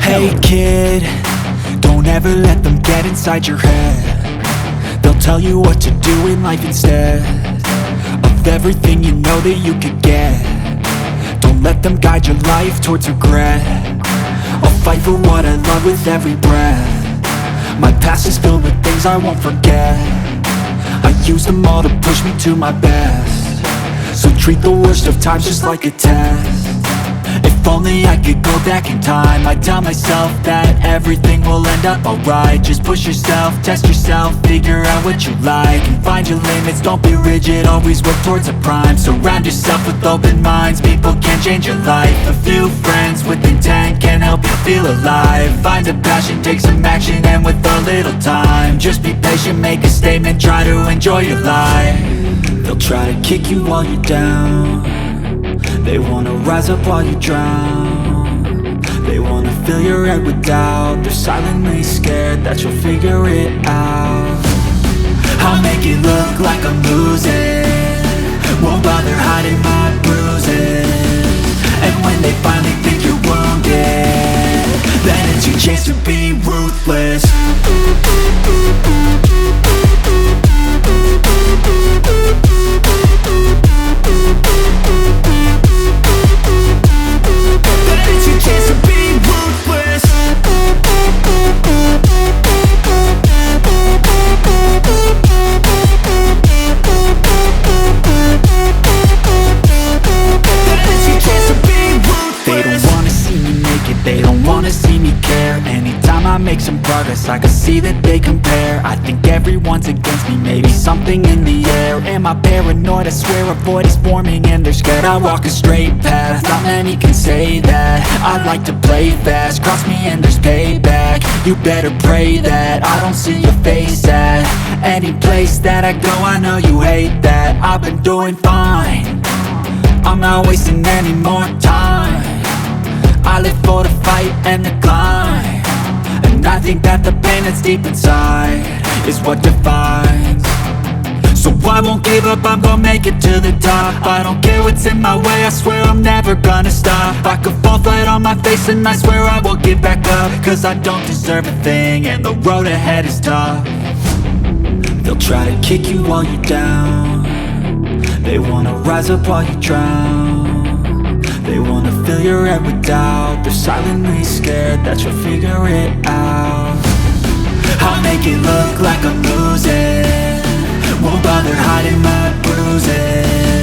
Hey kid, don't ever let them get inside your head. They'll tell you what to do in life instead of everything you know that you could get. Don't let them guide your life towards regret. I'll fight for what I love with every breath. My past is filled with things I won't forget. I use them all to push me to my best. So treat the worst of times just like a test. If only I could go back in time, I'd tell myself that everything will end up alright. Just push yourself, test yourself, figure out what you like, and find your limits, don't be rigid, always work towards a prime. Surround yourself with open minds, people can change your life. A few friends with intent can help you feel alive. Find a passion, take some action, and with a little time, just be patient, make a statement, try to enjoy your life. They'll try to kick you while you're down. They wanna rise up while you drown. They wanna fill your head with doubt. They're silently scared that you'll figure it out. I'll make it look like I'm losing, won't bother hiding my bruises. And when they finally think you're wounded, then it's your chance to be ruthless. They don't wanna see me care. Anytime I make some progress, I can see that they compare. I think everyone's against me, maybe something in the air. Am I paranoid? I swear a void is forming and they're scared I walk a straight path. Not many can say that. I like to play fast, cross me and there's payback. You better pray that I don't see your face at any place that I go. I know you hate that. I've been doing fine, I'm not wasting any more time. I live for the fight and the climb, and I think that the pain that's deep inside is what defines. So I won't give up, I'm gonna make it to the top. I don't care what's in my way, I swear I'm never gonna stop. I could fall flat on my face and I swear I will get back up, cause I don't deserve a thing and the road ahead is tough. They'll try to kick you while you're down. They wanna rise up while you drown. They wanna fill your head with doubt. They're silently scared that you'll figure it out. I'll make it look like I'm losing, won't bother hiding my bruises.